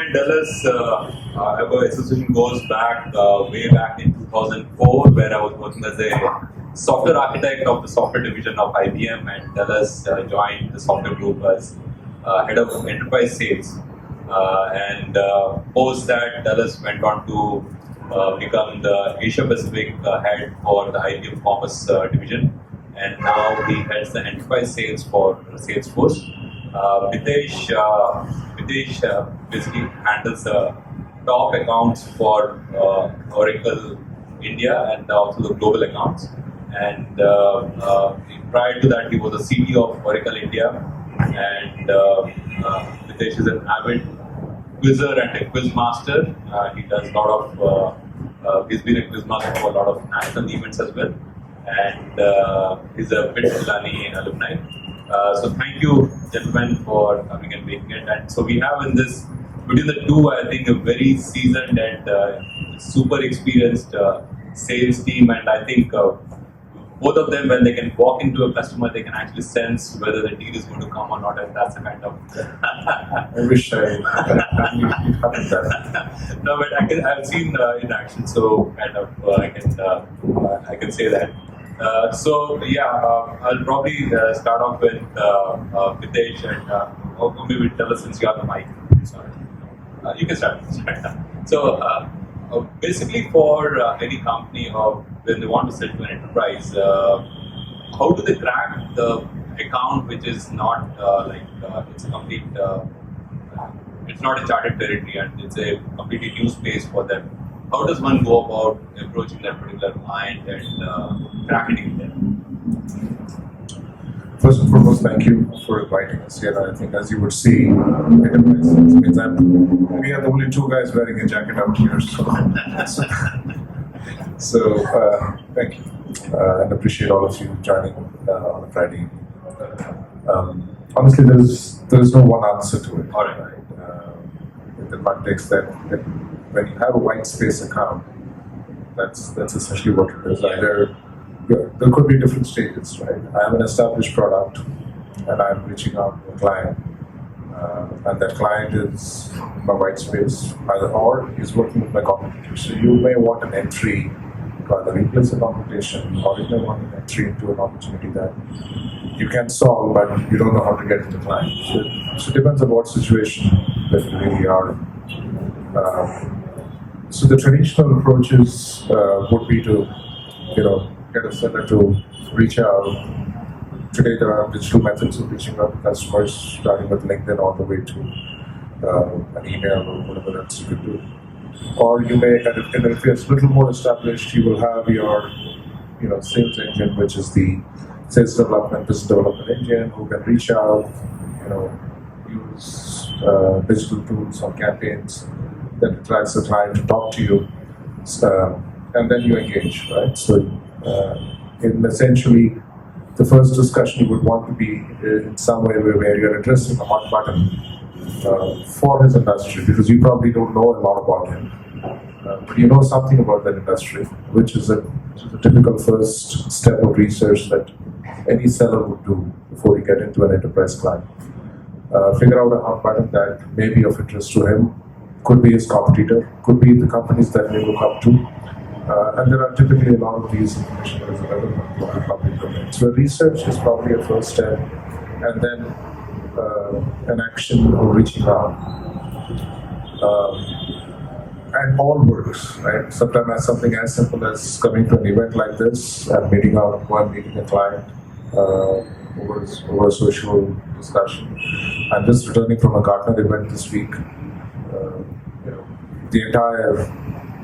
and Dulles, our association goes back way back in 2004, where I was working as a software architect of the software division of IBM, and Dulles joined the software group as head of enterprise sales. And post that, Dulles went on to become the Asia Pacific head for the IBM Commerce division, and now he heads the enterprise sales for Salesforce. Mitesh basically handles the top accounts for Oracle India and also the global accounts. And prior to that, he was a CTO of Oracle India. And Mitesh is an avid quizzer and a quiz master. He does a lot of. He's been a quiz master for a lot of national events as well. And he's a BIT Pilani alumni. So thank you, gentlemen, for coming and making it. And so we have in this, between the two, I think a very seasoned and super experienced sales team. And I think both of them, when they can walk into a customer, they can actually sense whether the deal is going to come or not. And that's the kind of. I wish I hadn't done. No, but I've seen in action, so kind of I can say that. So yeah, I'll probably start off with Mitesh, and maybe tell us since you have the mic. Sorry. You can start. So basically, for any company or when they want to sell to an enterprise, how do they crack the account which is not it's a complete, it's not a charted territory and it's a completely new space for them? How does one go about approaching that particular client and cracking them? First and foremost, thank you for inviting us here. I think, as you would see, enterprise means that we are the only two guys wearing a jacket out here. So thank you, and appreciate all of you joining on a Friday evening. Honestly, there is no one answer to it. All right. In the context that when you have a white space account, that's essentially what it is. Either there could be different stages, right? I have an established product, and I'm reaching out to a client, and that client is my white space, or he's working with my competitor. So you may want an entry to either replace a competition, or you may want an entry into an opportunity that you can solve, but you don't know how to get to the client. So it depends on what situation that you really are. So the traditional approaches would be to, get a seller to reach out. Today there are digital methods of reaching out to customers, starting with LinkedIn all the way to an email or whatever else you could do. Or you may, and if it's a little more established, you will have your, sales engine, which is the sales development, business development engine, who can reach out, use digital tools or campaigns that attracts the client to talk to you, and then you engage, right? So, in essentially, the first discussion you would want to be in some way where you're addressing a hot button for his industry, because you probably don't know a lot about him, but you know something about that industry, which is a typical first step of research that any seller would do before you get into an enterprise client. Figure out a hot button that may be of interest to him, could be his competitor, could be the companies that they look up to. And there are typically a lot of these information that is available in the public domain. So research is probably a first step, and then an action or reaching out. And all works, right? Sometimes something as simple as coming to an event like this and meeting a client over a social discussion. I'm just returning from a Gartner event this week. The entire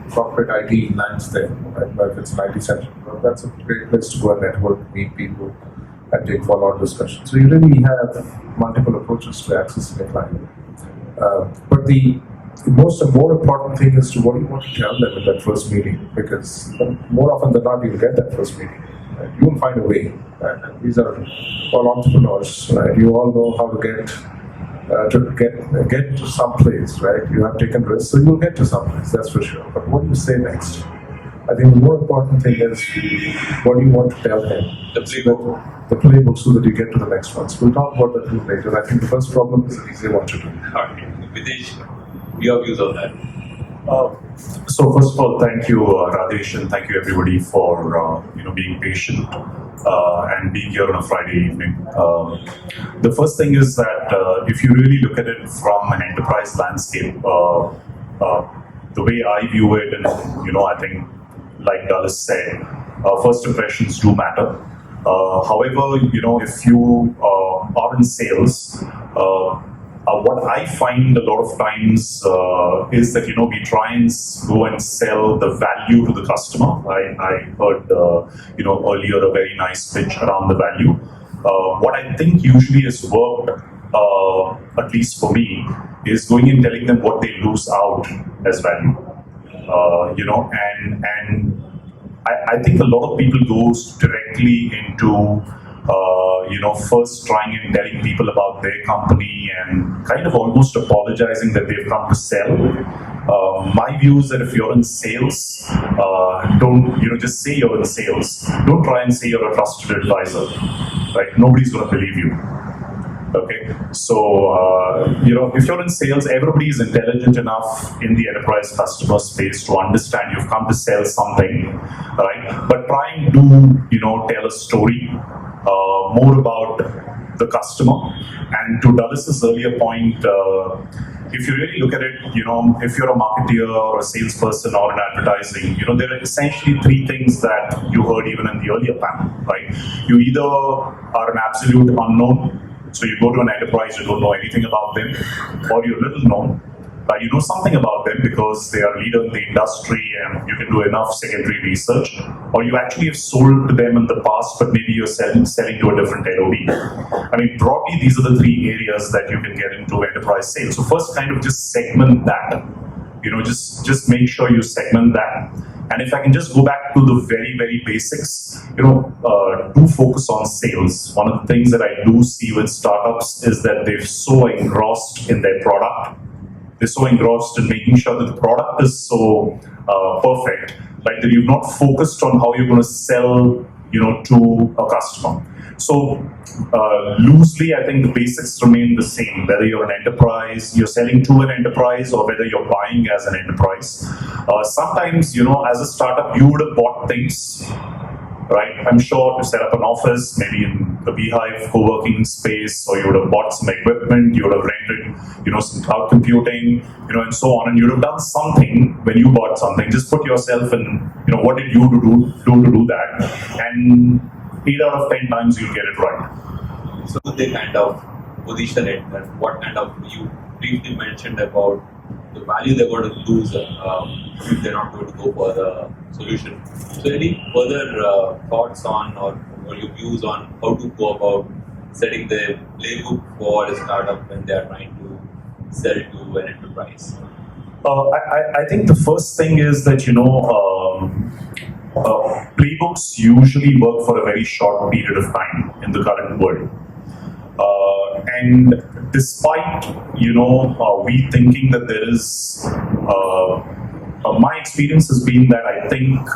corporate IT lands there, right? But if it's an IT center, that's a great place to go and network, meet people, and take follow-up discussions. So you really have multiple approaches to accessing a client. But the more important thing is to what you want to tell them in that first meeting, because more often than not, you'll get that first meeting. Right? You will find a way. Right? And these are all entrepreneurs. Right? You all know how to get to some place, right? You have taken risks, so you'll get to some place, that's for sure. But what do you say next? I think the more important thing is what do you want to tell him? The playbook. The playbook, so that you get to the next one. So we'll talk about that later. I think the first problem is an easy one to do. Mitesh, Your views on that? So first of all, thank you, Radhesh, and thank you everybody for being patient and being here on a Friday evening. The first thing is that if you really look at it from an enterprise landscape, the way I view it, and I think, like Dulles said, first impressions do matter. However, if you are in sales, what I find a lot of times is that we try and go and sell the value to the customer. I heard earlier a very nice pitch around the value. What I think usually has worked, at least for me, is going and telling them what they lose out as value. And I think a lot of people goes directly into first trying and telling people about their company and kind of almost apologizing that they've come to sell. My view is that if you're in sales, don't just say you're in sales. Don't try and say you're a trusted advisor, right? Nobody's going to believe you. Okay, so if you're in sales, everybody is intelligent enough in the enterprise customer space to understand you've come to sell something, right? But try and tell a story more about the customer. And to Dulles' earlier point, if you really look at it, if you're a marketeer or a salesperson or in advertising, there are essentially three things that you heard even in the earlier panel, right? You either are an absolute unknown. So you go to an enterprise, you don't know anything about them, or you're little known. You know something about them because they are a leader in the industry and you can do enough secondary research, or you actually have sold to them in the past, but maybe you're selling to a different LOB. I mean, broadly, these are the three areas that you can get into enterprise sales. So first, kind of just segment that. Just make sure you segment that. And if I can just go back to the very, very basics, do focus on sales. One of the things that I do see with startups is that they're so engrossed in their product. They're so engrossed in making sure that the product is so perfect, right, that you've not focused on how you're going to sell, to a customer. So loosely, I think the basics remain the same, whether you're an enterprise, you're selling to an enterprise, or whether you're buying as an enterprise. Sometimes, as a startup, you would have bought things, right? I'm sure to set up an office, maybe in the Beehive co-working space, or you would have bought some equipment, you would have rented, some cloud computing, and so on, and you would have done something when you bought something. Just put yourself in, what did you do to do that? And 8 out of 10 times you'll get it right. So they kind of position it, and what kind of, you briefly mentioned about the value they're going to lose if they're not going to go for the solution. So any further thoughts on or your views on how to go about setting the playbook for a startup when they are trying to sell to an enterprise? I think the first thing is that, playbooks usually work for a very short period of time in the current world. And despite, we thinking that there is, my experience has been that I think,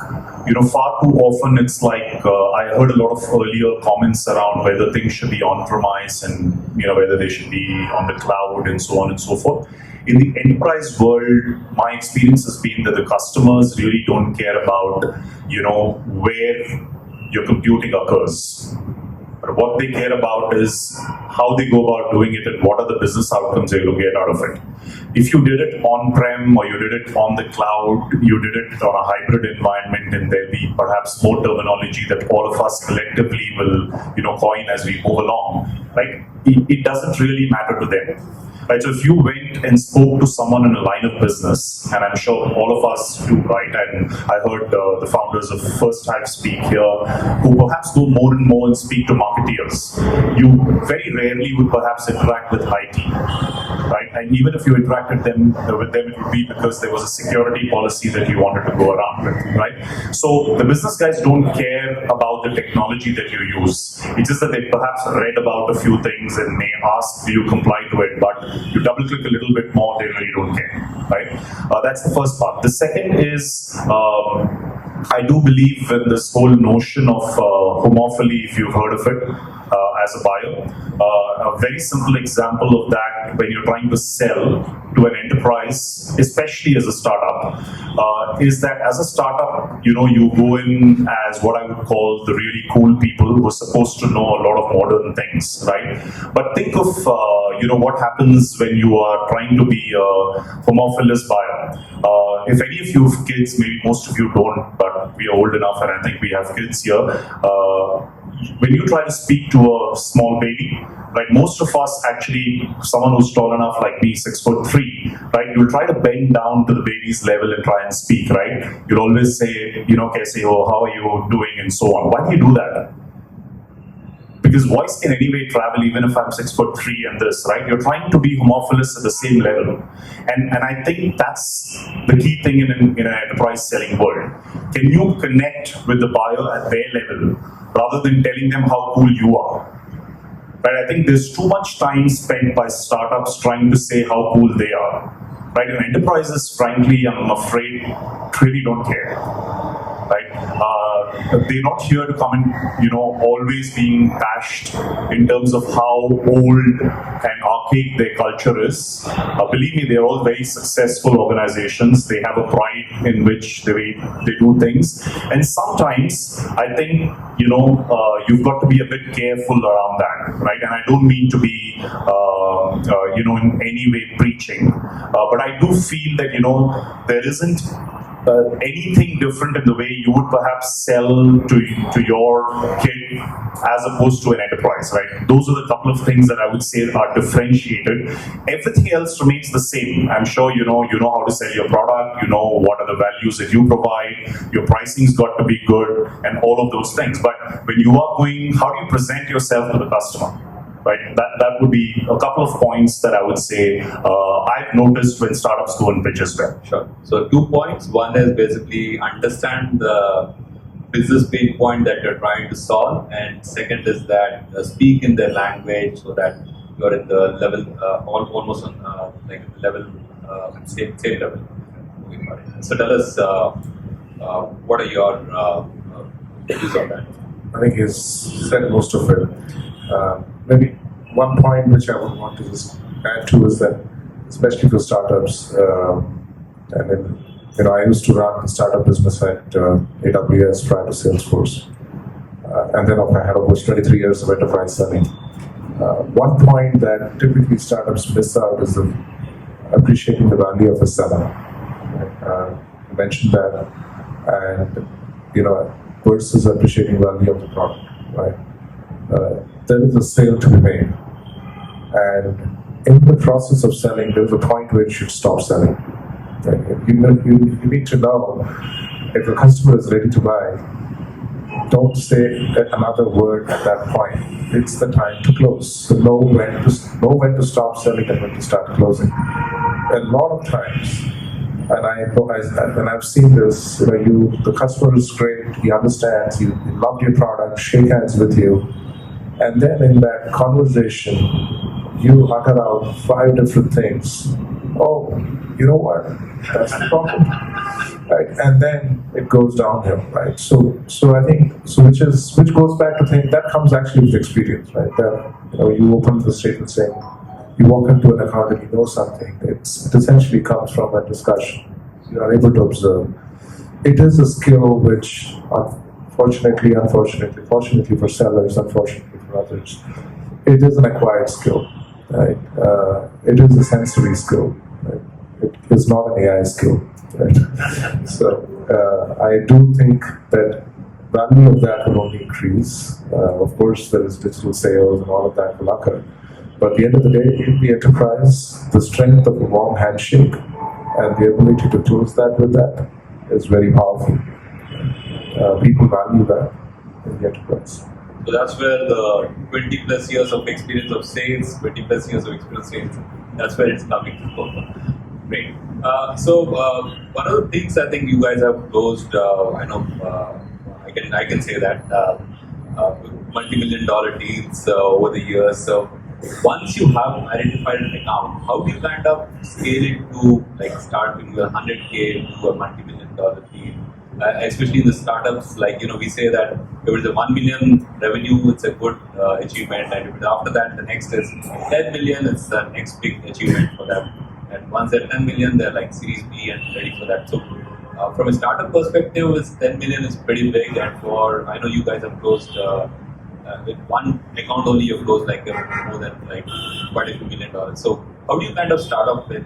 far too often it's like, I heard a lot of earlier comments around whether things should be on-premise and, whether they should be on the cloud and so on and so forth. In the enterprise world, my experience has been that the customers really don't care about, where your computing occurs. But what they care about is how they go about doing it and what are the business outcomes they're going to get out of it. If you did it on-prem or you did it on the cloud, you did it on a hybrid environment, and there'll be perhaps more terminology that all of us collectively will, coin as we move along. Right? It doesn't really matter to them. Right, so if you went and spoke to someone in a line of business, and I'm sure all of us do, right? And I heard the founders of First Hive speak here, who perhaps go more and more and speak to marketeers. You very rarely would perhaps interact with IT, right? And even if you interacted with them, it would be because there was a security policy that you wanted to go around with, right? So the business guys don't care about the technology that you use. It's just that they perhaps read about a few things and may ask, do you comply to it? But you double click a little bit more, they really don't care, right? That's the first part. The second is, I do believe in this whole notion of homophily, if you've heard of it, as a buyer. A very simple example of that, when you're trying to sell to an enterprise enterprise, especially as a startup, is that as a startup, you go in as what I would call the really cool people who are supposed to know a lot of modern things, right? But think of what happens when you are trying to be a homophilous buyer. If any of you have kids, maybe most of you don't, but we are old enough, and I think we have kids here. When you try to speak to a small baby, right, most of us actually, someone who's tall enough like me, 6'3", right, you'll try to bend down to the baby's level and try and speak, right? You'll always say, kaise ho, how are you doing, and so on. Why do you do that? Because voice can anyway travel even if I'm 6'3" and this, right? You're trying to be homophilous at the same level. And I think that's the key thing in an enterprise selling world. Can you connect with the buyer at their level rather than telling them how cool you are? Right? I think there's too much time spent by startups trying to say how cool they are. Right? And enterprises, frankly, I'm afraid, really don't care. Right? They're not here to come and, always being bashed in terms of how old and archaic their culture is. Believe me, they're all very successful organizations. They have a pride in which they do things. And sometimes, I think, you've got to be a bit careful around that, right? And I don't mean to be, in any way preaching. But I do feel that, there isn't anything different in the way you would perhaps sell to your kid as opposed to an enterprise, right? Those are the couple of things that I would say are differentiated. Everything else remains the same. I'm sure you know how to sell your product, what are the values that you provide, your pricing's got to be good, and all of those things. But when you are going, how do you present yourself to the customer? Right, that would be a couple of points that I would say I've noticed when startups go and pitch as well. Sure. So 2 points. One is basically understand the business pain point that you're trying to solve, and second is that speak in their language so that you're at the level almost on like level same level. So tell us what are your views on that? I think he's said most of it. Maybe one point which I would want to just add to is that, especially for startups, and then, I used to run the startup business at AWS prior to Salesforce, and then I had almost 23 years of enterprise selling. One point that typically startups miss out is appreciating the value of a seller. You mentioned that, and versus appreciating value of the product, right? There is a sale to be made, and in the process of selling, there's a point where you should stop selling. Right? You need to know if the customer is ready to buy. Don't say another word at that point. It's the time to close. So know when to stop selling and when to start closing. A lot of times, and I've seen this, the customer is great, he understands, he loved your product, shake hands with you. And then in that conversation, you utter out 5 different things. Oh, you know what? That's the problem, right? And then it goes downhill, right? So I think which goes back to think that comes actually with experience, right? That you open the statement saying you walk into an account and you know something. It essentially comes from a discussion. You are able to observe. It is a skill which, fortunately for sellers, unfortunately for others, it is an acquired skill, right? It is a sensory skill, right? It is not an AI skill, right? So I do think that value of that will only increase. Of course, there is digital sales and all of that will occur. But at the end of the day, in the enterprise, the strength of a warm handshake and the ability to close that with that is very powerful. People value that in the enterprise. So that's where the 20 plus years of experience of sales, 20 plus years of experience sales, that's where it's coming from. Great. So one of the things I think you guys have closed, I know I can say that multi-million-dollar deals over the years. So once you have identified an account, how do you kind of scale it to start with a 100K to a multi-million-dollar deal? Especially in the startups, we say that if it's a 1 million revenue, it's a good achievement, and after that, the next is 10 million, it's the next big achievement for them. And once they're 10 million, they're like Series B and ready for that. So from a startup perspective, 10 million is pretty big, and I know you guys have closed with one account only, you've closed like more than like quite a few $1 million. So how do you kind of start off with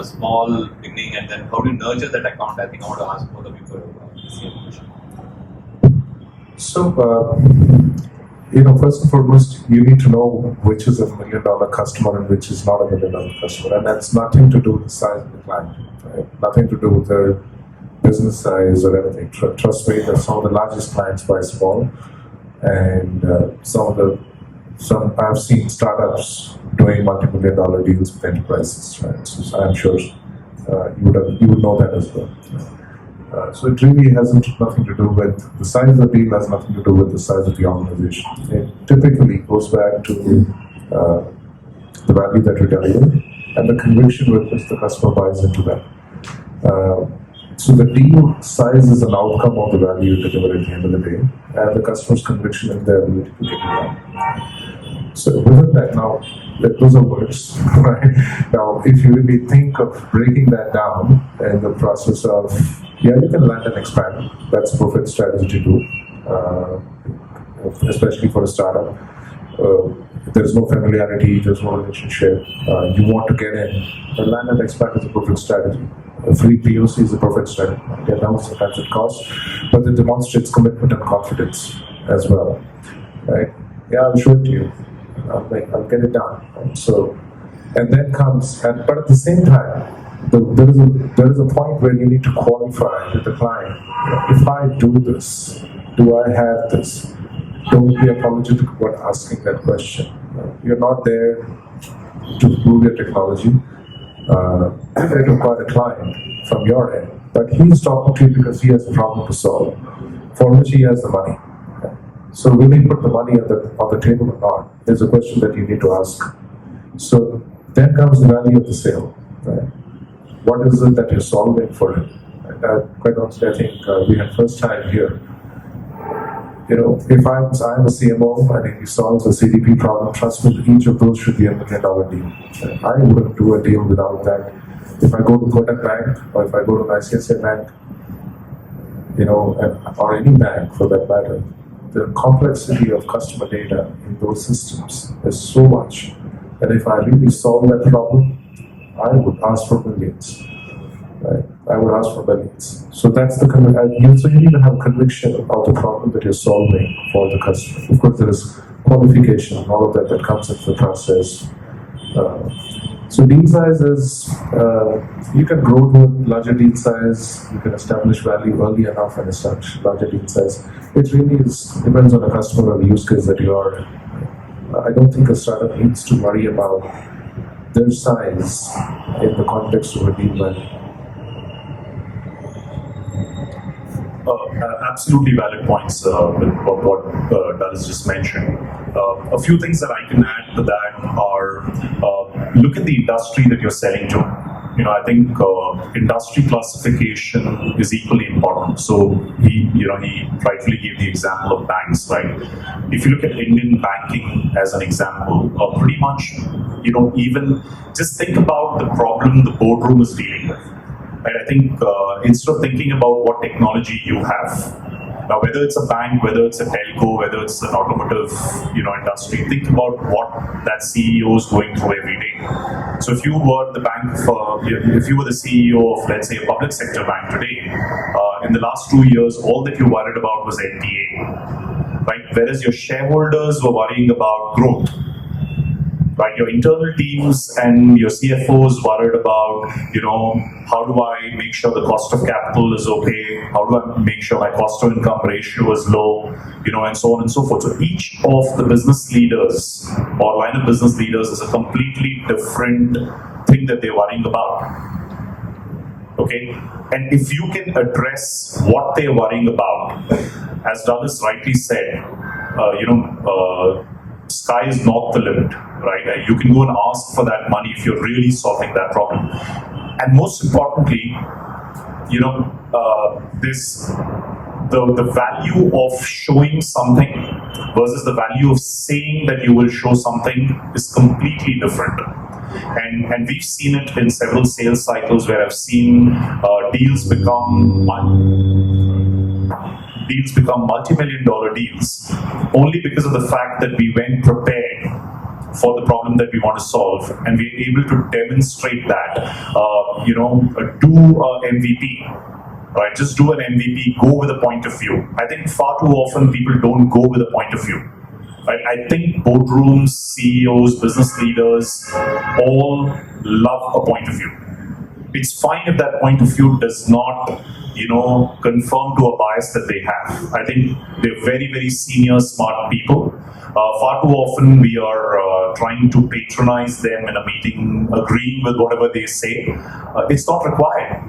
small beginning, and then how do you nurture that account? I think I want to ask both of you for the same question. So, first and foremost, you need to know which is a $1 million customer and which is not a $1 million customer, and that's nothing to do with the size of the client, right? Nothing to do with their business size or anything. Trust me, that some of the largest clients buy small, and I've seen startups doing multi-million-dollar deals with enterprises, right? So I'm sure you would know that as well. So it really has nothing to do with the size of the deal, has nothing to do with the size of the organization. It typically goes back to the value that we deliver and the conviction with which the customer buys into that. So the deal size is an outcome of the value you deliver at the end of the day, and the customer's conviction in their ability to get it done. So within that, now, those are words, right? Now, if you really think of breaking that down in the process of, you can land and expand. That's a perfect strategy to do, especially for a startup. There's no familiarity, there's no relationship. You want to get in. Land and expand is a perfect strategy. A free POC is a perfect strategy. Yeah, that was sometimes it costs, but it demonstrates commitment and confidence as well, right? Yeah, I'll show it to you. I'll get it done. Right? So, and then comes, but at the same time, there is a point where you need to qualify with the client. If I do this, do I have this? Don't be apologetic about asking that question. You're not there to prove your technology. To acquire a client from your end, but he's talking to you because he has a problem to solve, for which he has the money. So will he put the money on the table or not? Is a question that you need to ask. So then comes the value of the sale. Right? What is it that you're solving for him? And quite honestly, I think we had first time here. If I'm a CMO and he solves a CDP problem, trust me, each of those should be a $1 million deal. I wouldn't do a deal without that. If I go to Kotak Bank or if I go to an ICICI Bank, or any bank for that matter, the complexity of customer data in those systems is so much that if I really solve that problem, I would ask for millions. Right? I would ask for millions. So that's the so you need to have conviction of the problem that you're solving for the customer. Of course, there is qualification and all of that comes into the process. So deal size is, you can grow to a larger deal size, you can establish value early enough and establish larger deal size. It really depends on the customer or the use case that you are in. I don't think a startup needs to worry about their size in the context of a deal value. Absolutely valid points with what Dulles just mentioned. A few things that I can add to that are look at the industry that you're selling to. I think industry classification is equally important. So he rightfully gave the example of banks, right? If you look at Indian banking as an example, pretty much, even just think about the problem the boardroom is dealing with. Right? I think instead of thinking about what technology you have, now whether it's a bank, whether it's a telco, whether it's an automotive, industry, think about what that CEO is going through every day. So if you were the if you were the CEO of, let's say, a public sector bank today, in the last 2 years, all that you worried about was NPA, right? Whereas your shareholders were worrying about growth. Right, your internal teams and your CFOs worried about, how do I make sure the cost of capital is okay? How do I make sure my cost to income ratio is low? And so on and so forth. So each of the business leaders or line of business leaders is a completely different thing that they're worrying about. Okay, and if you can address what they're worrying about, as Douglas rightly said, sky is not the limit, right? You can go and ask for that money if you're really solving that problem. And most importantly, the value of showing something versus the value of saying that you will show something is completely different. And we've seen it in several sales cycles where I've seen deals become multi-million dollar deals only because of the fact that we went prepared for the problem that we want to solve, and we're able to demonstrate that. Do MVP. Right, just do an MVP, go with a point of view. I think far too often people don't go with a point of view. Right? I think boardrooms, CEOs, business leaders all love a point of view. It's fine if that point of view does not, conform to a bias that they have. I think they're very, very senior, smart people. Far too often we are trying to patronize them in a meeting, agreeing with whatever they say. It's not required.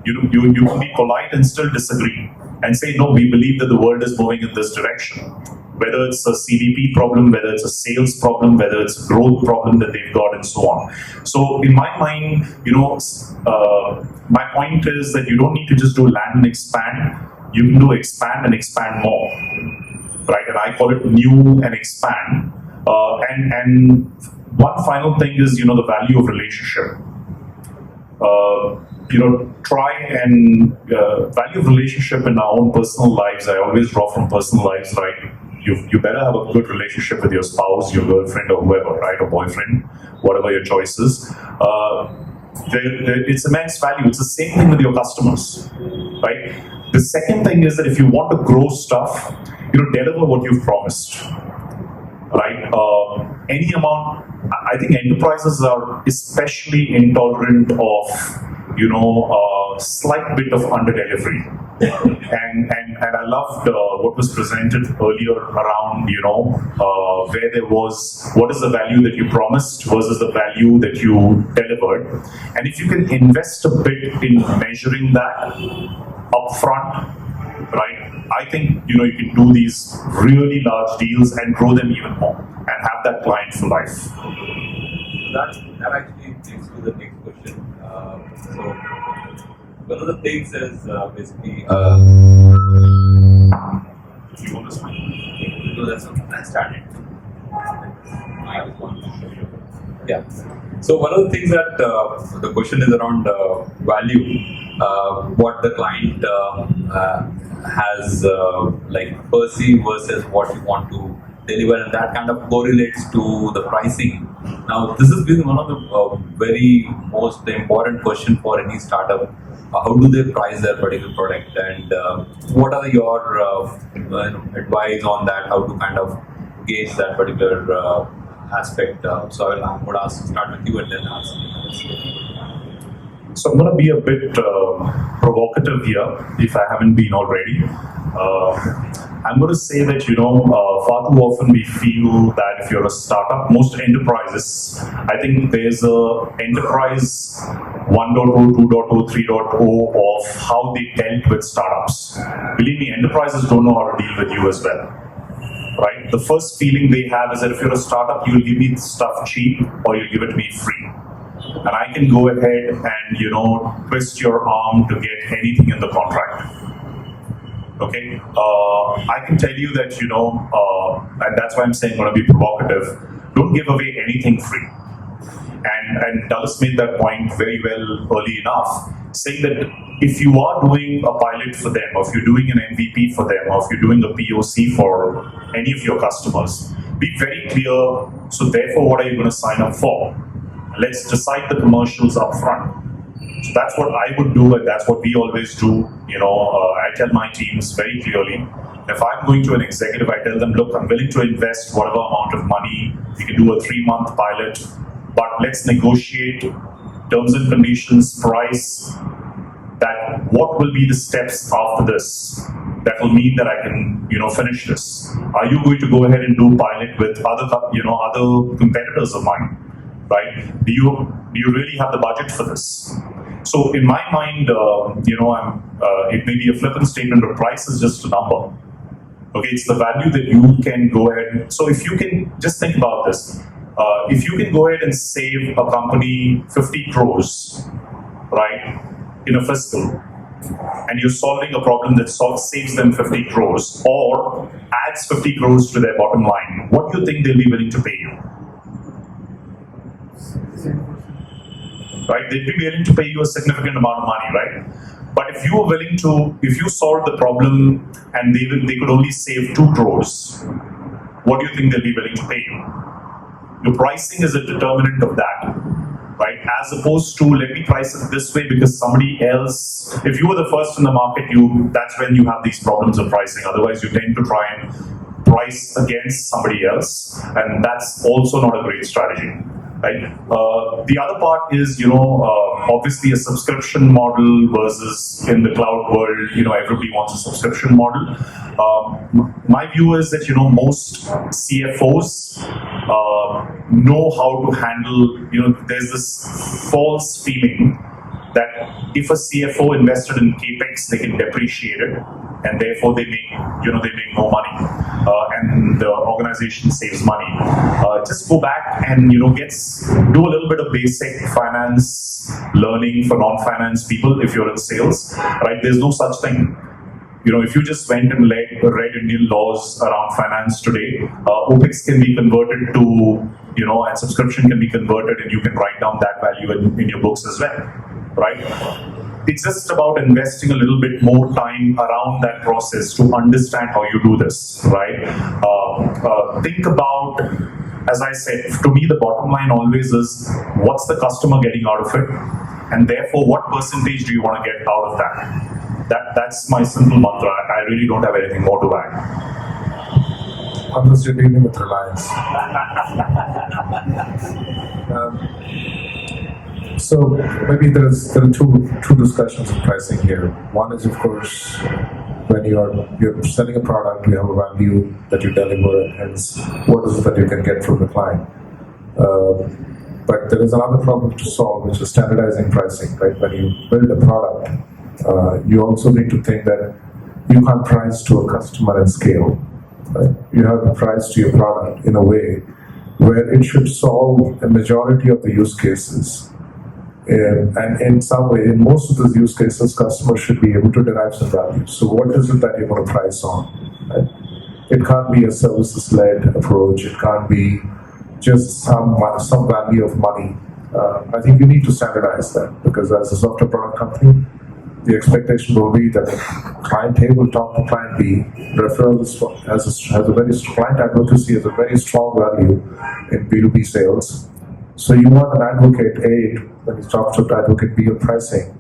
You can be polite and still disagree and say, no, we believe that the world is moving in this direction. Whether it's a CDP problem, whether it's a sales problem, whether it's a growth problem that they've got, and so on. So in my mind, my point is that you don't need to just do land and expand. You can do expand and expand more, right? And I call it new and expand. And one final thing is, the value of relationship. Try and value of relationship in our own personal lives. I always draw from personal lives, right? You better have a good relationship with your spouse, your girlfriend, or whoever, right? Or boyfriend, whatever your choice is. It's immense value. It's the same thing with your customers, right? The second thing is that if you want to grow stuff, deliver what you've promised, right? Any amount. I think enterprises are especially intolerant of, slight bit of under-delivery. And I loved what was presented earlier around, where there was, what is the value that you promised versus the value that you delivered. And if you can invest a bit in measuring that upfront, right, I think, you can do these really large deals and grow them even more and have that client for life. That actually takes to the next question. So one of the things is basically. You want to speak? No, that's started. Yeah. So one of the things that the question is around value, what the client has perceived versus what you want to deliver, and that kind of correlates to the pricing. Now, this has been one of the very most important question for any startup. How do they price their particular product, and what are your advice on that? How to kind of gauge that particular aspect? So I'm going to start with you and then ask. So I'm going to be a bit provocative here, if I haven't been already. I'm going to say that, far too often we feel that if you're a startup, most enterprises, I think there's a enterprise 1.0, 2.0, 3.0 of how they dealt with startups. Believe me, enterprises don't know how to deal with you as well. Right? The first feeling they have is that if you're a startup, you'll give me stuff cheap or you'll give it to me free. And I can go ahead and, twist your arm to get anything in the contract. Okay? I can tell you that, and that's why I'm saying I'm going to be provocative, don't give away anything free. And Dulles made that point very well early enough, saying that if you are doing a pilot for them, or if you're doing an MVP for them, or if you're doing a POC for any of your customers, be very clear. So therefore, what are you going to sign up for? Let's decide the commercials up front. So that's what I would do, and that's what we always do. I tell my teams very clearly, if I'm going to an executive, I tell them, look, I'm willing to invest whatever amount of money. We can do a 3-month pilot, but let's negotiate terms and conditions, price, that what will be the steps after this that will mean that I can, finish this. Are you going to go ahead and do pilot with other competitors of mine? Right? Do you really have the budget for this? So in my mind, it may be a flippant statement, but price is just a number. Okay, it's the value that you can go ahead. So if you can just think about this, if you can go ahead and save a company 50 crores, right, in a fiscal, and you're solving a problem that saves them 50 crores or adds 50 crores to their bottom line, what do you think they'll be willing to pay you? right? They'd be willing to pay you a significant amount of money, right? But if you were willing to, if you solved the problem and they could only save 2 crores, what do you think they'll be willing to pay you? Your pricing is a determinant of that, right? As opposed to, let me price it this way because somebody else, if you were the first in the market, that's when you have these problems of pricing. Otherwise, you tend to try and price against somebody else, and that's also not a great strategy, right? The other part is, obviously a subscription model versus in the cloud world, everybody wants a subscription model. My view is that, most CFOs know how to handle, there's this false feeling that if a CFO invested in capex, they can depreciate it, and therefore they make more money, and the organization saves money. Just go back and do a little bit of basic finance learning for non-finance people if you're in sales, right? There's no such thing. If you just went and read Indian laws around finance today, OPEX can be converted to, and subscription can be converted, and you can write down that value in your books as well, right? It's just about investing a little bit more time around that process to understand how you do this, right? Think about, as I said, to me, the bottom line always is what's the customer getting out of it, and therefore what percentage do you want to get out of that? That's my simple mantra. I really don't have anything more to add. Unless you're dealing with Reliance. So maybe there are two discussions of pricing here. One is, of course, when you're selling a product, you have a value that you deliver, and hence what is it that you can get from the client. But there is another problem to solve, which is standardizing pricing, right? When you build a product, you also need to think that you can't price to a customer at scale. Right? You have to price to your product in a way where it should solve a majority of the use cases. And in some way, in most of those use cases, customers should be able to derive some value. So what is it that you're going to price on? Right? It can't be a services-led approach. It can't be just some value of money. I think you need to standardize that, because as a software product company, the expectation will be that client A will talk to client B. Referral client advocacy has a very strong value in B2B sales. So you want an advocate A, when you talk to advocate B on pricing,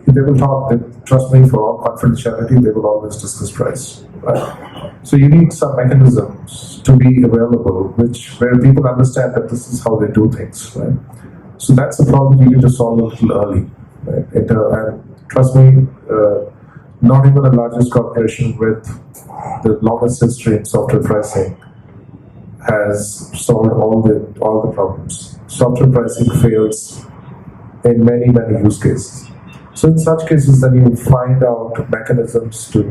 they will talk, trust me, for all confidentiality, they will always discuss price. Right? So you need some mechanisms to be available, where people understand that this is how they do things. Right? So that's a problem you need to solve a little early. Right? And trust me, not even the largest corporation with the longest history in software pricing has solved all the problems. Software pricing fails in many use cases. So in such cases, then you find out mechanisms to,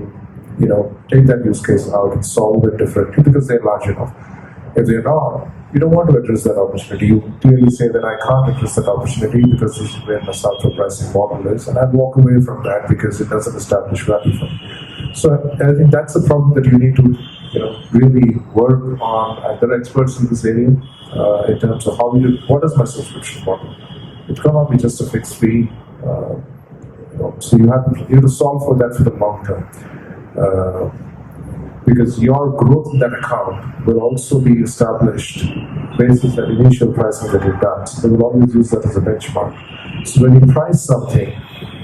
take that use case out and solve it differently because they're large enough. If they're not, you don't want to address that opportunity. You clearly say that I can't address that opportunity because this is where my software pricing model is, and I walk away from that because it doesn't establish value for me. So I think that's a problem that you need to, really work on. There are experts in this area in terms of what is my subscription model? It cannot be just a fixed fee. So you have to solve for that for the long term. Because your growth in that account will also be established based on that initial pricing that you've done. So they will always use that as a benchmark. So when you price something,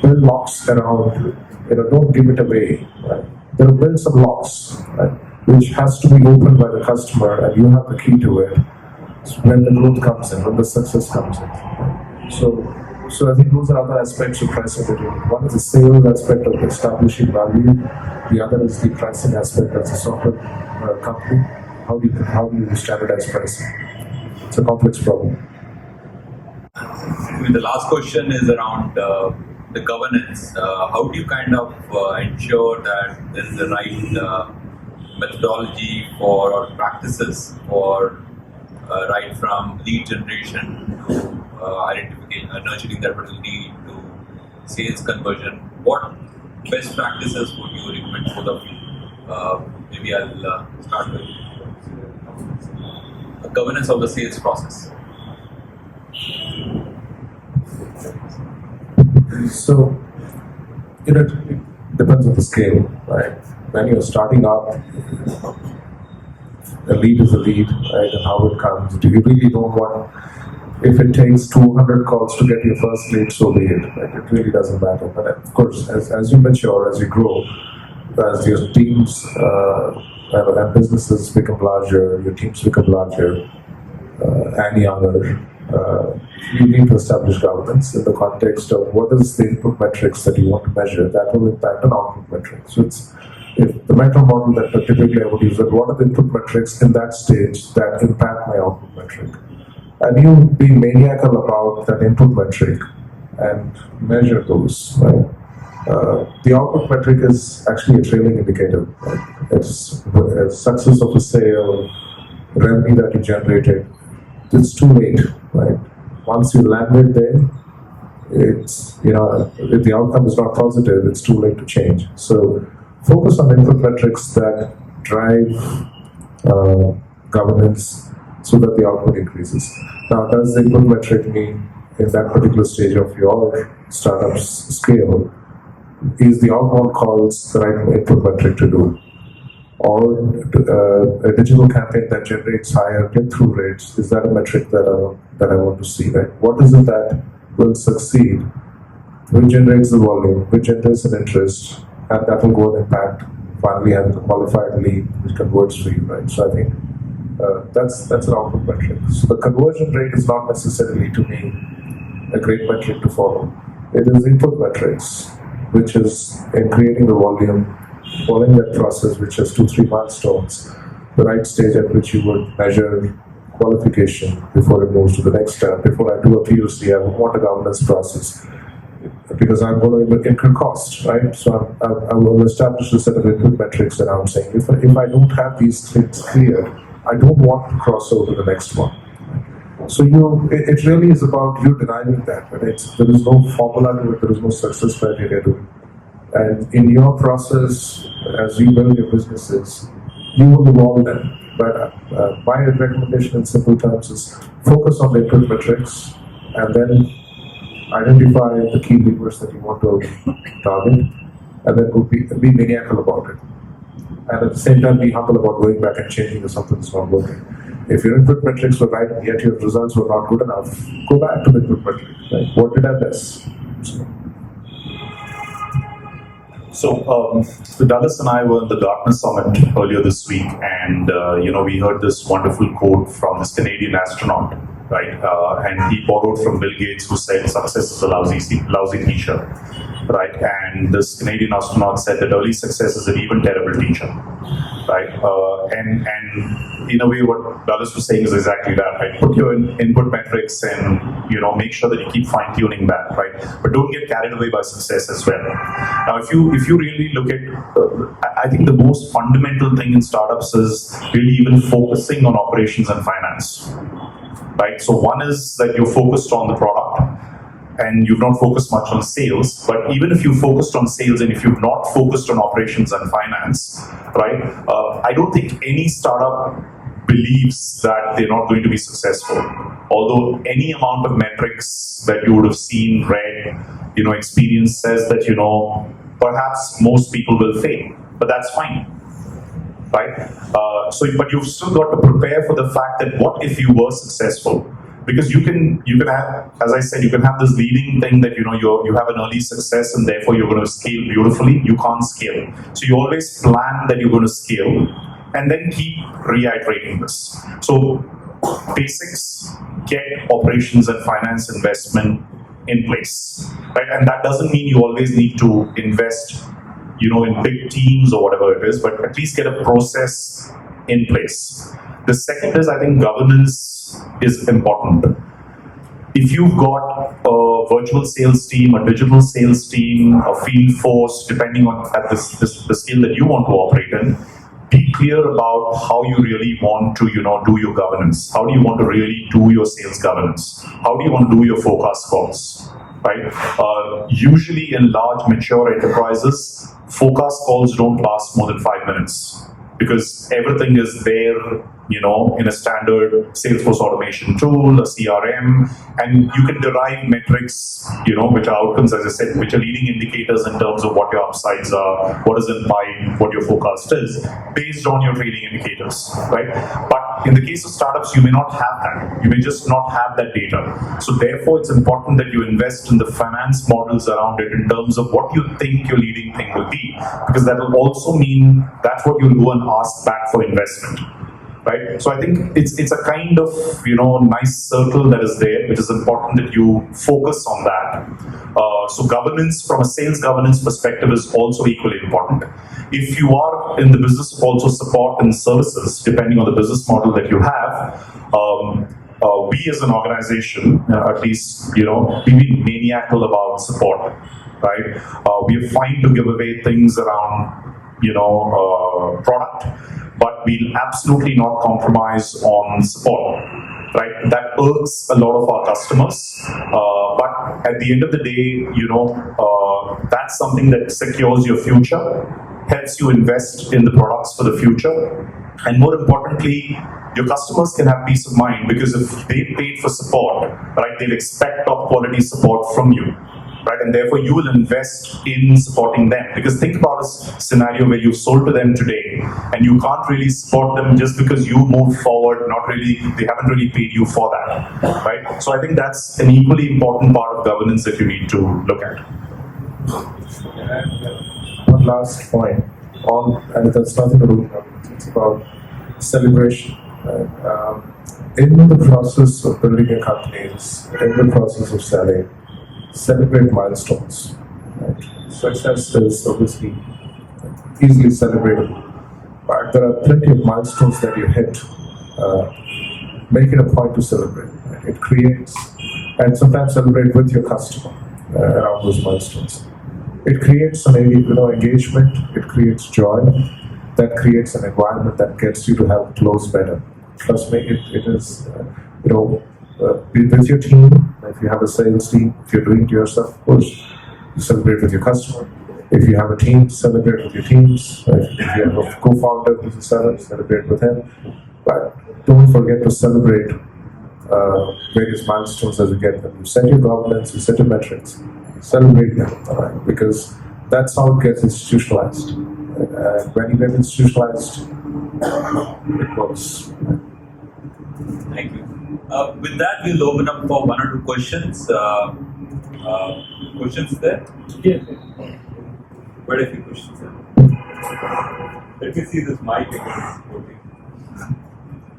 build locks around, don't give it away. Right? Build some locks, right? Which has to be opened by the customer, and you have the key to it when the growth comes in, when the success comes in. Right? So I think those are other aspects of pricing that you need. One is the sales aspect of establishing value. The other is the pricing aspect as a software company. How do you standardize pricing? It's a complex problem. The last question is around the governance. How do you kind of ensure that there is the right methodology or practices for right from lead generation to identification, nurturing that lead to sales conversion? What best practices would you recommend for the maybe I'll start with governance of the sales process. So, it depends on the scale, right? When you're starting up, a lead is a lead, right? And how it comes. You really don't want, if it takes 200 calls to get your first lead, so be it, right? It really doesn't matter. But of course, as you mature, as you grow, as your teams and businesses become larger, your teams become larger and younger, you need to establish governance in the context of what is the input metrics that you want to measure that will impact an output metric. So it's if the mental model that typically I would use, that what are the input metrics in that stage that impact my output metric, and you be maniacal about that input metric and measure those, right? The output metric is actually a trailing indicator, right? It's a success of a sale, revenue that you generated. It's too late, right? Once you landed there, it's, if the outcome is not positive, it's too late to change. So focus on input metrics that drive governance so that the output increases. Now, does the input metric mean in that particular stage of your startup's scale, is the outbound calls the right input metric to do? Or a digital campaign that generates higher click-through rates, is that a metric that I want to see, right? What is it that will succeed? Which generates the volume, which generates an interest, and that will go and impact finally having a qualified lead which converts for you, right? So I think that's an output metric. So the conversion rate is not necessarily, to me, a great metric to follow. It is input metrics, which is in creating the volume, following that process, which has 2-3 milestones, the right stage at which you would measure qualification before it moves to the next step. Before I do a POC, I would want a governance process because I'm going to incur cost, right? So I will establish a set of input metrics that I'm saying, if I don't have these things clear, I don't want to cross over to the next one. So it really is about you deriving that, right? There is no formula to it, there is no success criteria to it. And in your process, as you build your businesses, you will evolve them. But my recommendation in simple terms is focus on the input metrics and then identify the key levers that you want to target, and then be maniacal about it. And at the same time, be humble about going back and changing if something's not working. If your input metrics were right, yet your results were not good enough, go back to the input metrics. Right? What did I miss? So Dulles and I were at the Gartner Summit earlier this week, and we heard this wonderful quote from this Canadian astronaut, right? And he borrowed from Bill Gates, who said, "Success is a lousy teacher," right? And this Canadian astronaut said that early success is an even terrible teacher, right? And in a way, what Dulles was saying is exactly that, right? Put your input metrics and make sure that you keep fine tuning that, right? But don't get carried away by success as well. Now, if you really look at, I think the most fundamental thing in startups is really even focusing on operations and finance, right? So one is that you're focused on the product and you've not focused much on sales. But even if you focused on sales and if you've not focused on operations and finance, right? I don't think any startup believes that they're not going to be successful. Although any amount of metrics that you would have seen, read, experience says that, perhaps most people will fail, but that's fine, right? But you've still got to prepare for the fact that what if you were successful? Because you can have, as I said, you can have this leading thing that you have an early success and therefore you're going to scale beautifully. You can't scale, so you always plan that you're going to scale, and then keep reiterating this. So basics, get operations and finance investment in place, right? And that doesn't mean you always need to invest, in big teams or whatever it is, but at least get a process in place. The second is, I think, governance is important. If you've got a virtual sales team, a digital sales team, a field force, depending on at the scale that you want to operate in, be clear about how you really want to, do your governance. How do you want to really do your sales governance? How do you want to do your forecast calls, right? Usually in large, mature enterprises, forecast calls don't last more than 5 minutes because everything is there in a standard Salesforce automation tool, a CRM, and you can derive metrics, which are outcomes, as I said, which are leading indicators in terms of what your upsides are, what is in pipe, what your forecast is, based on your trading indicators, right? But in the case of startups, you may not have that. You may just not have that data. So therefore, it's important that you invest in the finance models around it in terms of what you think your leading thing will be, because that will also mean that's what you'll go and ask back for investment. Right, so I think it's a kind of nice circle that is there, which is important that you focus on that. So governance from a sales governance perspective is also equally important. If you are in the business of also support and services, depending on the business model that you have, we as an organization, at least we've been maniacal about support. Right, we are fine to give away things around product, but we'll absolutely not compromise on support, right? That irks a lot of our customers, but at the end of the day, that's something that secures your future, helps you invest in the products for the future, and more importantly, your customers can have peace of mind, because if they paid for support, right, they'll expect top quality support from you. Right, and therefore you will invest in supporting them, because think about a scenario where you've sold to them today and you can't really support them just because you moved forward. They haven't really paid you for that, right? So I think that's an equally important part of governance that you need to look at. One last point and that's nothing to do with governance. It's about celebration. In the process of building a company, in the process of selling, celebrate milestones. Right? Success is obviously easily celebratable, but there are plenty of milestones that you hit. Make it a point to celebrate. Right? It creates, and sometimes celebrate with your customer around those milestones. It creates an engagement. It creates joy. That creates an environment that gets you to have close better. Trust me, it is with your team. If you have a sales team, if you're doing it yourself, of course, you celebrate with your customer. If you have a team, celebrate with your teams. If you have a co-founder who's a seller, celebrate with him. But don't forget to celebrate various milestones as you get them. You set your governance, you set your metrics, celebrate them, because that's how it gets institutionalized. And when you get institutionalized, it works. Thank you. With that, we'll open up for one or two questions. Questions there? Yes. Quite a few questions there. Let me see this mic.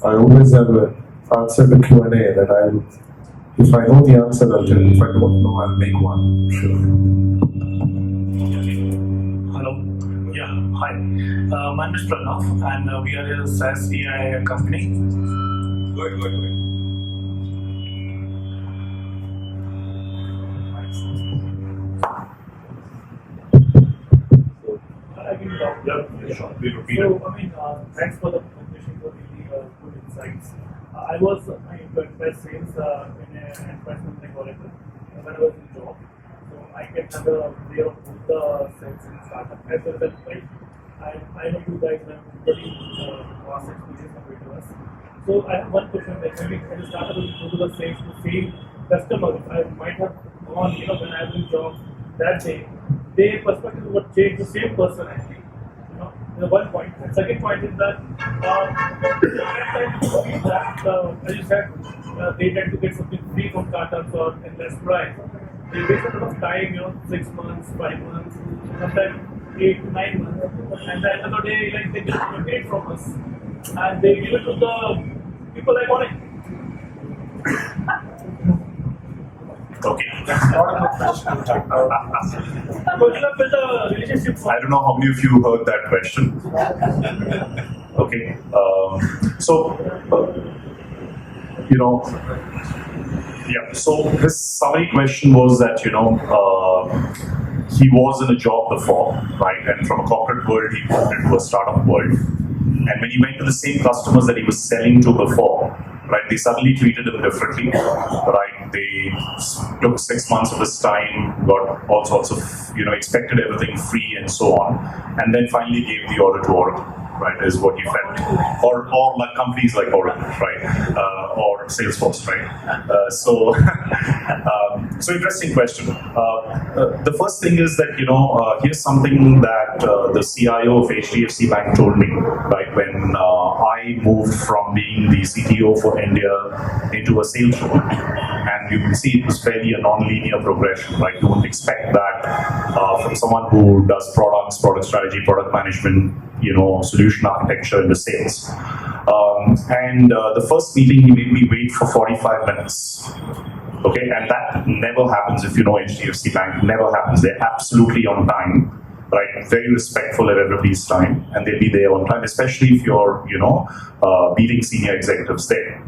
I always have an answer to Q&A that if I know the answer, I'll tell you. If I don't know, I'll make one. Sure. Hello. Yeah. Hi. My name is Pranav, and we are a SaaS AI company. Good. Thanks for the presentation, for really good insights. I was into enterprise sales in an enterprise company called Oracle when I was in job. So I get have a idea of both the sales and startup as well as enterprise. I know you guys have very vast experience compared to us. So I have one question, like maybe as a startup, will go to the same customer. I might have gone, when I was in job that day, their perspective would change, the same person actually. The one point. The second point is that, as you said, they tend to get something free from startups or in less price. They waste a lot of time, 6 months, 5 months, sometimes 8 to 9 months. And at the end of the day, they just paid from us. And they give it to the people like on it. Okay. Because you have built a relationship. I don't know how many of you heard that question. Okay. So his summary question was that, he was in a job before, right? And from a corporate world, he moved into a startup world. And when he went to the same customers that he was selling to before, right, they suddenly treated him differently, right? They took 6 months of his time, got all sorts of, expected everything free and so on, and then finally gave the order to Oracle. right? Is what he felt, or like companies like Oracle, right, or Salesforce, right? So interesting question. The first thing is that here's something that the CIO of HDFC Bank told me, right, when I moved from being the CTO for India into a sales role, and you can see it was fairly a non-linear progression, right? You wouldn't expect that from someone who does products, product strategy, product management, solution architecture into sales. And the first meeting, he made me wait for 45 minutes. Okay, and that never happens if you know HDFC Bank. Never happens. They're absolutely on time, right? Very respectful at everybody's time, and they'll be there on time, especially if you're, meeting senior executives there.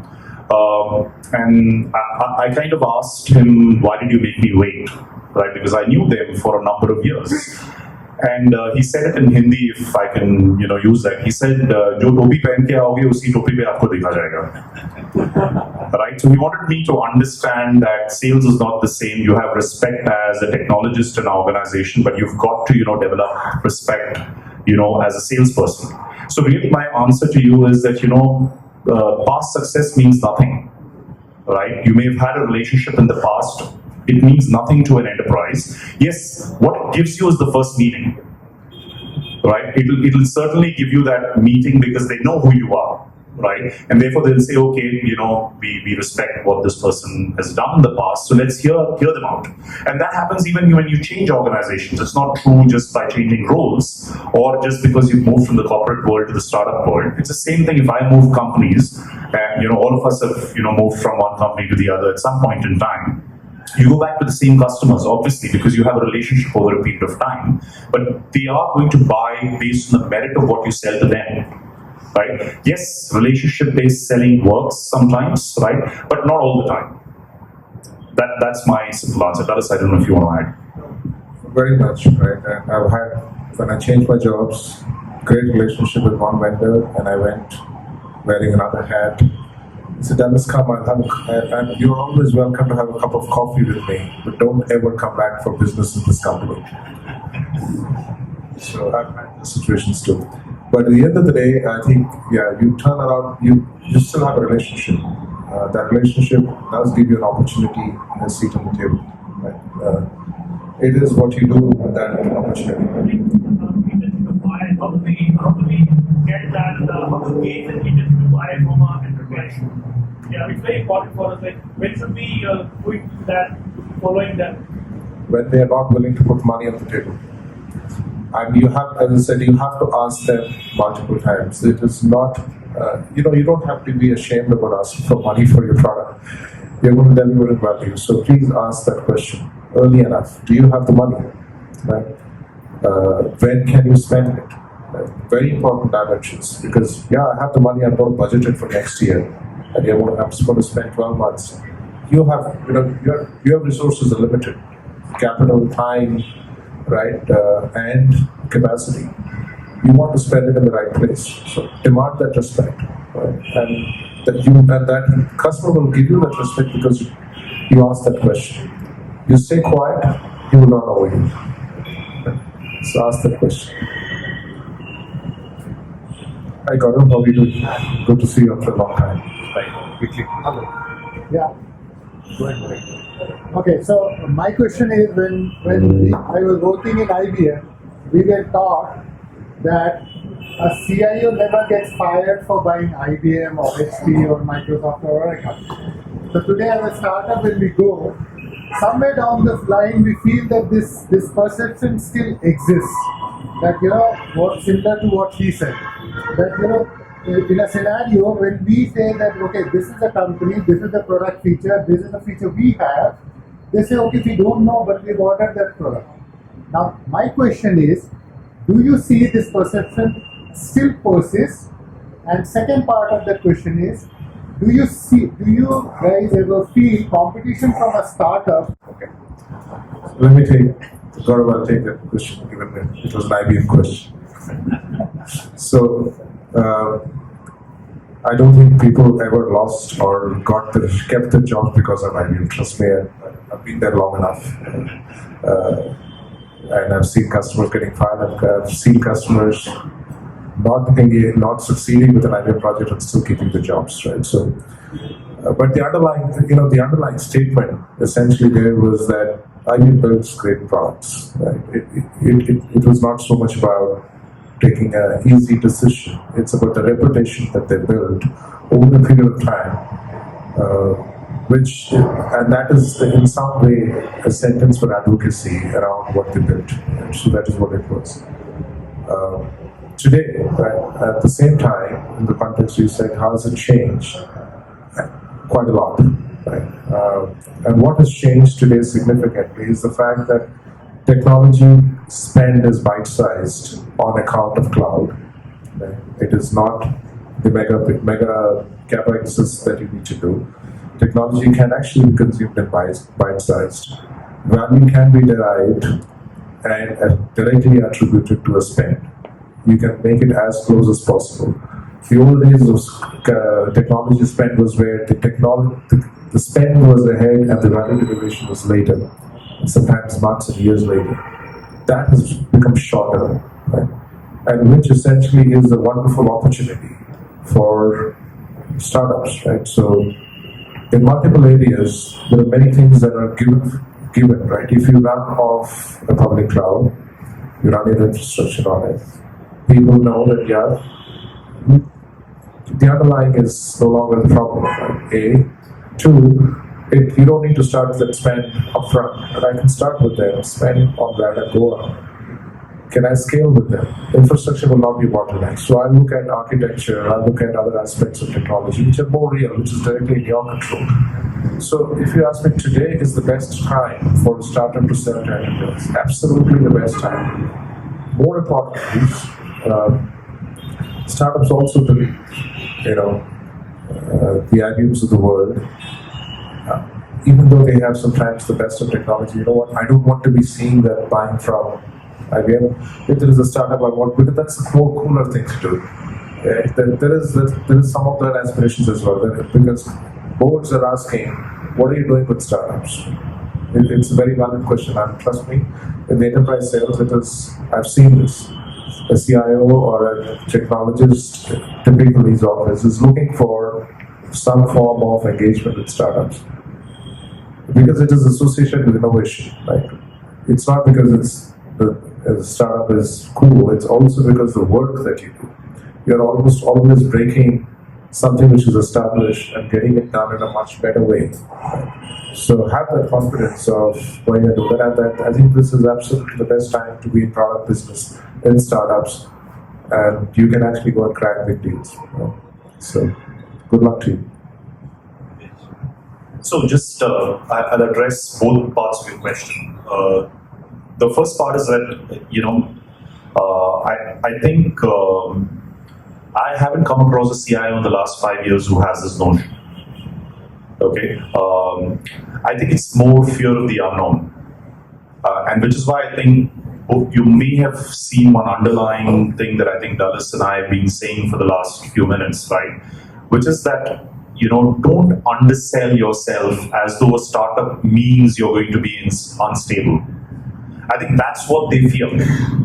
And I kind of asked him, why did you make me wait, right? Because I knew them for a number of years. And he said it in Hindi, if I can, use that. He said, "Jo topi pehen ke aoge, usi topi pe aapko dekha jayega." Right? So he wanted me to understand that sales is not the same. You have respect as a technologist in an organization, but you've got to, develop respect, as a salesperson. So really, my answer to you is that, past success means nothing, right? You may have had a relationship in the past. It means nothing to an enterprise. Yes, what it gives you is the first meeting, right? It'll certainly give you that meeting because they know who you are, right? And therefore they'll say, okay, we respect what this person has done in the past, so let's hear them out. And that happens even when you change organizations. It's not true just by changing roles or just because you've moved from the corporate world to the startup world. It's the same thing if I move companies, and all of us have moved from one company to the other at some point in time. You go back to the same customers, obviously, because you have a relationship over a period of time. But they are going to buy based on the merit of what you sell to them, right? Yes, relationship-based selling works sometimes, right? But not all the time. That's my simple answer. Dallas, I don't know if you want to add. Very much, right? And I've had, when I changed my jobs, great relationship with one vendor, and I went wearing another hat. He said, Dallas, come, and you're always welcome to have a cup of coffee with me, but don't ever come back for business in this company. So I've had those situations too. But at the end of the day, I think, you turn around, you still have a relationship. That relationship does give you an opportunity and a seat on the table. Right? It is what you do with that opportunity. How do we get that, how to gain the intention to buy from our enterprise? Yeah, it's very important for us. Like, when should we doing that, following that? When they are not willing to put money on the table. And you have, as I said, you have to ask them multiple times. It is not, you don't have to be ashamed about asking for money for your product. You're going to deliver in value. So please ask that question early enough. Do you have the money? Right? When can you spend it? Very important dimensions, because I have the money, I'm going to budget it for next year, and I'm just going to spend 12 months. You have, your resources are limited, capital, time, right, and capacity. You want to spend it in the right place, so demand that respect, right? And that customer will give you that respect because you ask that question. You stay quiet, he will not know you. So ask that question. Hi Gaurav, how are you doing? Good to see you after a long time. Right, quickly. Yeah. Go ahead. Okay, so my question is, I was working in IBM, we were taught that a CIO never gets fired for buying IBM or HP or Microsoft or Oracle. So today as a startup, when we go, somewhere down the line we feel that this perception still exists. That, what's similar to what he said. That, in a scenario when we say that, okay, this is the company, this is the product feature, this is the feature we have, they say, okay, we don't know, but we've ordered that product. Now, my question is, do you see this perception still persists? And second part of that question is, do you guys ever feel competition from a startup? Okay. So let me Gaurav, I'll take that question, given that it was an IBM question. So, I don't think people ever lost or kept their jobs because of IBM. Trust me, I've been there long enough. And I've seen customers getting fired. I've seen customers not succeeding with an IBM project and still keeping the jobs, right? So, but the underlying statement essentially there was that IBM builds great products, right? It was not so much about taking an easy decision. It's about the reputation that they build over a period of time, and that is in some way a sentence for advocacy around what they built. Right? So that is what it was. Today, right, at the same time, in the context you said, how has it changed? Quite a lot, right? And what has changed today significantly is the fact that technology spend is bite-sized on account of cloud. Right? It is not the mega capexes that you need to do. Technology can actually be consumed in bite-sized. Value can be derived and directly attributed to a spend. You can make it as close as possible. The old days of technology spend was where the spend was ahead and the value derivation was later, sometimes months and years later. That has become shorter, right? And which essentially is a wonderful opportunity for startups, right? So in multiple areas, there are many things that are given, right? If you run off a public cloud, you run your infrastructure on it, people know that, the underlying is no longer the problem, right? A. Two, you don't need to start with that spend upfront, and I can start with them, spend on that and go on. Can I scale with them? Infrastructure will not be bottleneck. So I look at architecture, I look at other aspects of technology which are more real, which is directly in your control. So if you ask me, today is the best time for a startup to sell to enterprise. Absolutely the best time. More importantly, startups also believe, the IBMs of the world, even though they have sometimes the best of technology, you know what, I don't want to be seen that buying from IBM. If there is a startup I want, because that's a more cooler thing to do. There is some of that aspirations as well, because boards are asking, what are you doing with startups? It's a very valid question, and trust me, in the enterprise sales, I've seen this. A CIO or a technologist, typically his office, is looking for some form of engagement with startups because it is associated with innovation, right? It's not because the startup is cool, it's also because the work that you do. You're almost always breaking something which is established and getting it done in a much better way. Right? So have that confidence of going and do that. And I think this is absolutely the best time to be in product business, in startups, and you can actually go and crack big deals. So good luck to you. So just I'll address both parts of your question. The first part is that I think I haven't come across a CIO in the last 5 years who has this notion. Okay, I think it's more fear of the unknown, and which is why I think you may have seen one underlying thing that I think Dulles and I have been saying for the last few minutes, right? Which is that don't undersell yourself as though a startup means you're going to be unstable. I think that's what they fear,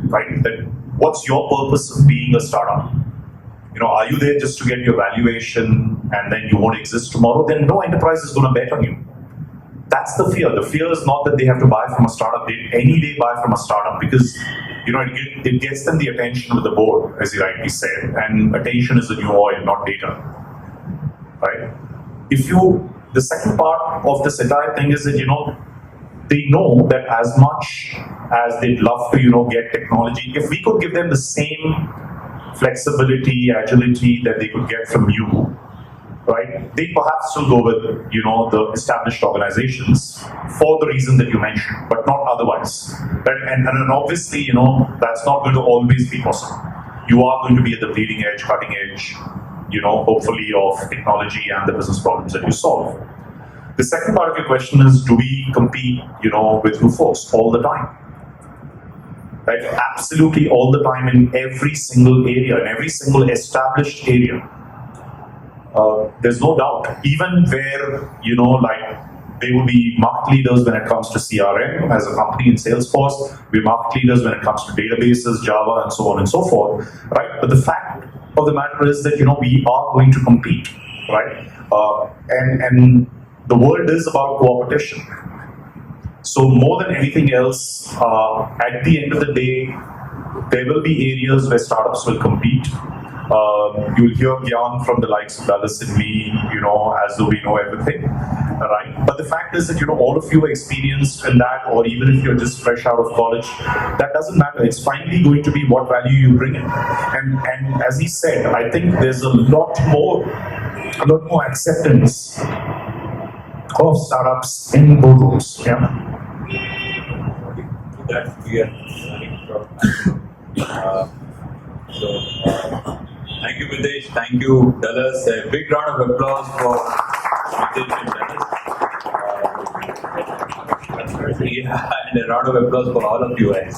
right? That what's your purpose of being a startup? Are you there just to get your valuation and then you won't exist tomorrow? Then no enterprise is going to bet on you. That's the fear. The fear is not that they have to buy from a startup. They any day buy from a startup because it gets them the attention of the board, as you rightly said. And attention is the new oil, not data. Right? The second part of this entire thing is that they know that as much as they'd love to get technology, if we could give them the same flexibility, agility that they could get from you, right? They perhaps still go with the established organizations for the reason that you mentioned, but not otherwise. Right? And obviously, that's not going to always be possible. You are going to be at the bleeding edge, cutting edge, hopefully of technology and the business problems that you solve. The second part of your question is, do we compete, with you folks all the time? Right? Absolutely all the time in every single area, in every single established area. There's no doubt. Even where, they will be market leaders when it comes to CRM as a company in Salesforce. We're market leaders when it comes to databases, Java, and so on and so forth, right? But the fact of the matter is that, we are going to compete, right? And the world is about competition. So more than anything else, at the end of the day, there will be areas where startups will compete. You'll hear Gyan from the likes of Dulles and me, as though we know everything, right? But the fact is that, all of you are experienced in that, or even if you're just fresh out of college, that doesn't matter. It's finally going to be what value you bring in. And as he said, I think there's a lot more acceptance of startups in boardrooms. Yeah. That we are running from. Thank you, Mitesh. Thank you, Dulles. A big round of applause for Mitesh and Dulles. And a round of applause for all of you guys.